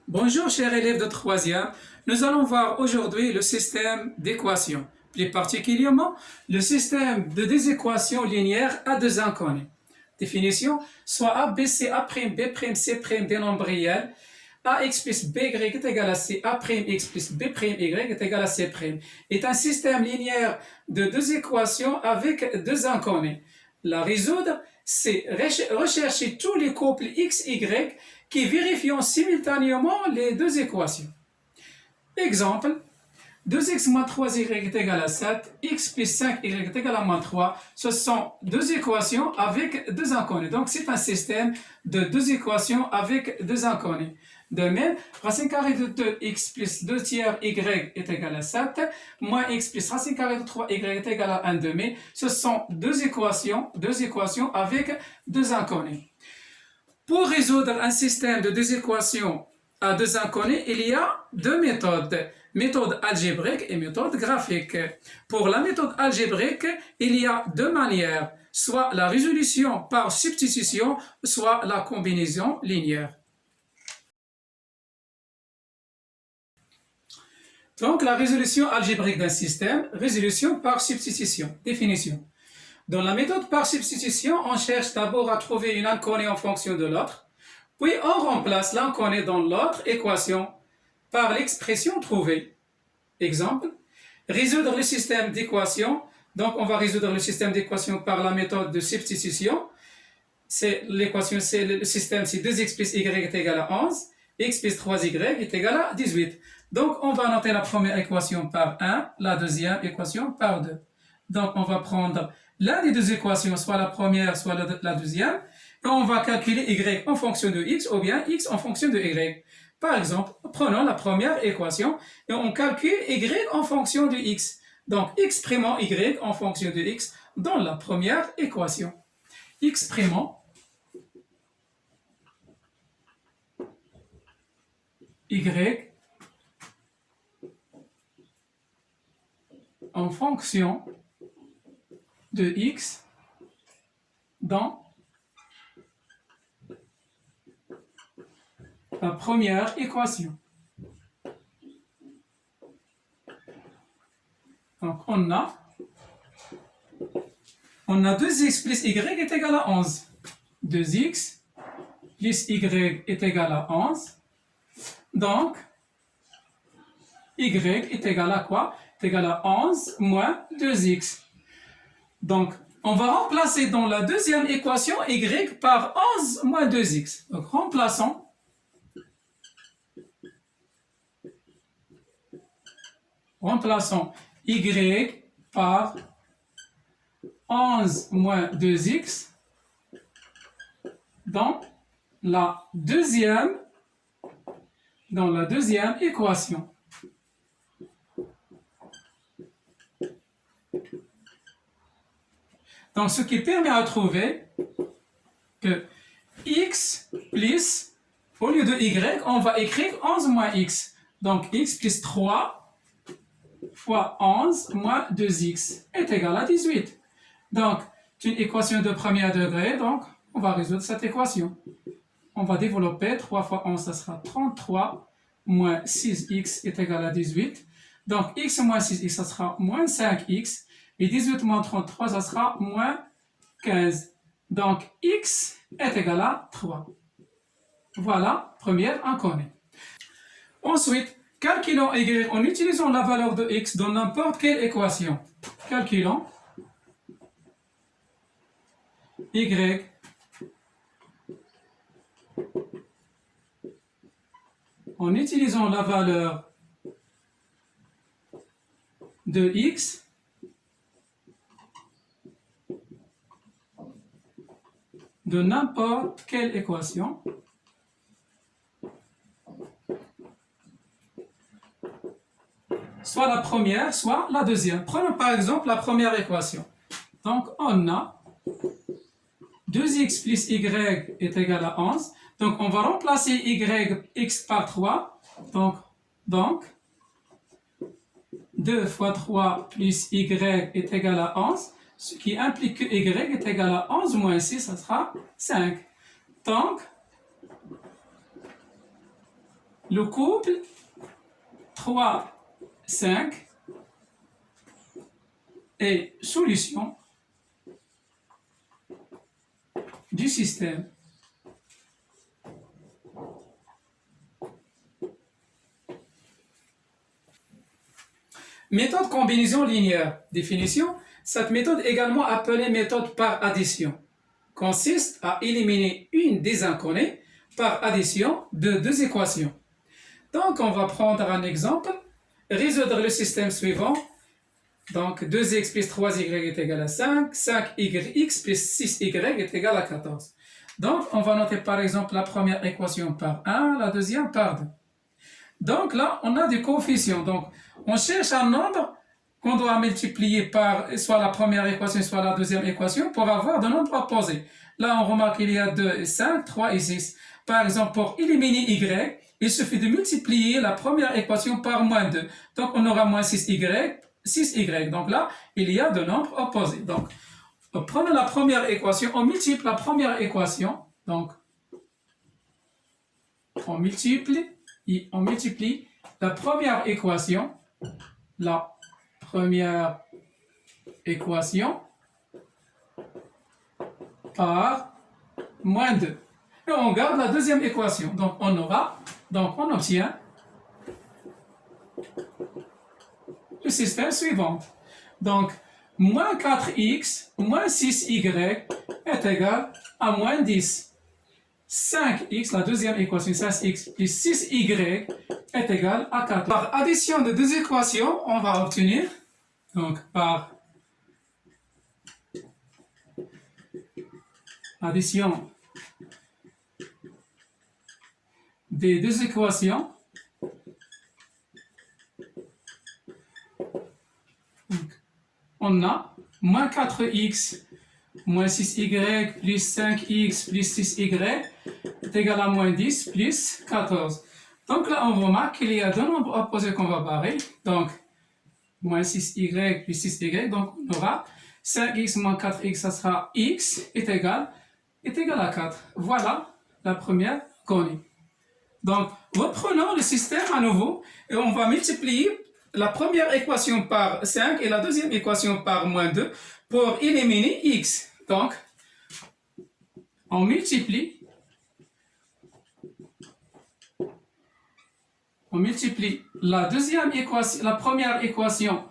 Bonjour chers élèves de troisième, nous allons voir aujourd'hui le système d'équations, plus particulièrement le système de des équations linéaires à deux inconnus. Définition, soit A, B, C, A', B', C' des nombres réels, AX plus BY est égal à C, A'X plus B'Y est égal à C', est un système linéaire de deux équations avec deux inconnus. La résoudre, c'est rechercher tous les couples x, y qui vérifient simultanément les deux équations. Exemple, 2x moins 3y est égal à 7, x plus 5y est égal à moins 3. Ce sont deux équations avec deux inconnus. Donc, c'est un système de deux équations avec deux inconnus. De même, racine carrée de 2x plus 2 tiers y est égal à 7, moins x plus racine carrée de 3y est égal à 1 demi. Ce sont deux équations avec deux inconnus. Pour résoudre un système de deux équations à deux inconnus, il y a deux méthodes. Méthode algébrique et méthode graphique. Pour la méthode algébrique, il y a deux manières, soit la résolution par substitution, soit la combinaison linéaire. Donc, la résolution algébrique d'un système, résolution par substitution. Définition. Dans la méthode par substitution, on cherche d'abord à trouver une inconnue en fonction de l'autre, puis on remplace l'inconnu dans l'autre équation par l'expression trouvée. Exemple, résoudre le système d'équations. Donc, on va résoudre le système d'équations par la méthode de substitution. L'équation, c'est le système, c'est 2x plus y est égal à 11, x plus 3y est égal à 18. Donc, on va noter la première équation par 1, la deuxième équation par 2. Donc, on va prendre l'un des deux équations, soit la première, soit la deuxième, et on va calculer y en fonction de x ou bien x en fonction de y. Par exemple, prenons la première équation et on calcule y en fonction de x. Donc, exprimons y en fonction de x dans la première équation. Exprimons y en fonction de x dans la première équation. Donc, on a 2x plus y est égal à 11. 2x plus y est égal à 11. Donc, y est égal à quoi? Est égal à 11 moins 2x. Donc, on va remplacer dans la deuxième équation y par 11 moins 2x. Donc, remplaçons y par 11 moins 2x dans la deuxième équation. Donc, ce qui permet à trouver que x plus, au lieu de y, on va écrire 11 moins x. Donc, x plus 3 fois 11 moins 2x est égal à 18. Donc, c'est une équation de premier degré, donc on va résoudre cette équation. On va développer 3 fois 11, ça sera 33, moins 6x est égal à 18. Donc, x moins 6x, ça sera moins 5x. Et 18 moins 33, ça sera moins 15. Donc, x est égal à 3. Voilà, première inconnue. Ensuite, calculons y en utilisant la valeur de x dans n'importe quelle équation. Calculons y en utilisant la valeur de x de n'importe quelle équation soit la première, soit la deuxième. Prenons par exemple la première équation. Donc, on a 2x plus y est égal à 11. Donc, on va remplacer x par 3. Donc 2 fois 3 plus y est égal à 11, ce qui implique que y est égal à 11 moins 6, ça sera 5. Donc, le couple 3, 5 est solution du système. Méthode combinaison linéaire. Définition. Cette méthode, également appelée méthode par addition, consiste à éliminer une des inconnues par addition de deux équations. Donc, on va prendre un exemple, résoudre le système suivant. Donc, 2x plus 3y est égal à 5, 5yx plus 6y est égal à 14. Donc, on va noter par exemple la première équation par 1, la deuxième par 2. Donc là, on a des coefficients. Donc, on cherche un nombre qu'on doit multiplier par soit la première équation, soit la deuxième équation pour avoir deux nombres opposés. Là, on remarque qu'il y a 2 et 5, 3 et 6. Par exemple, pour éliminer y, il suffit de multiplier la première équation par moins 2. Donc, on aura moins 6y, 6y. Donc là, il y a deux nombres opposés. Donc, prenons la première équation, on multiplie la première équation. Donc, on multiplie la première équation, par moins 2. Et on garde la deuxième équation. Donc, on obtient le système suivant. Donc, moins 4x moins 6y est égal à moins 10. 5x, la deuxième équation, 5x plus 6y est égal à 4. Par addition de deux équations, on va obtenir, donc par addition des deux équations, donc, on a moins 4x moins 6y plus 5x plus 6y est égal à moins 10 plus 14. Donc là, on remarque qu'il y a deux nombres opposés qu'on va barrer. Donc, moins 6y plus 6y. Donc, on aura 5x moins 4x, ça sera x est égal à 4. Voilà la première connue. Donc, reprenons le système à nouveau et on va multiplier la première équation par 5 et la deuxième équation par moins 2 pour éliminer x. Donc, on multiplie la deuxième équation, la première équation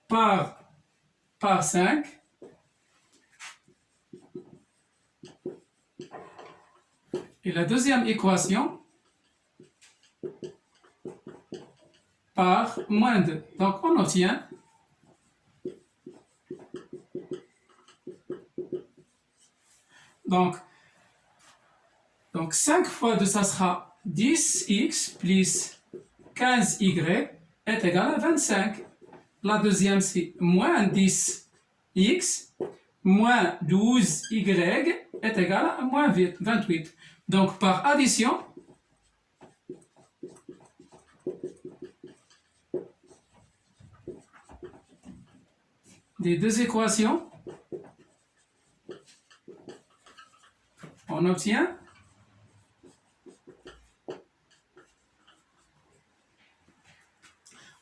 par 5 et la deuxième équation par moins 2. Donc, on obtient donc 5 fois 2, ça sera 10x plus 15y est égal à 25. La deuxième, c'est moins 10x moins 12y est égal à moins 28. Donc, par addition, des deux équations, on obtient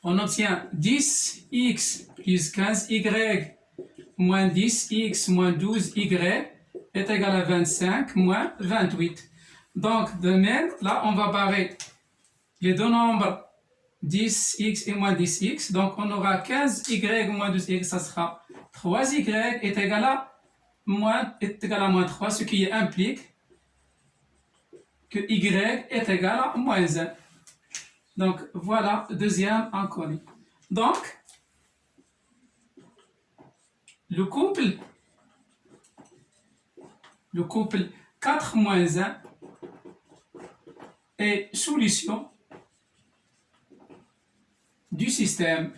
on obtient 10x plus 15y moins 10x moins 12y est égal à 25 moins 28. Donc, de même, là, on va barrer les deux nombres 10x et moins 10x. Donc, on aura 15y moins 12y, ça sera 3y est égal à moins 3, ce qui implique que y est égal à moins 1. Donc, voilà, deuxième inconnu. Donc, le couple 4 moins 1 est solution du système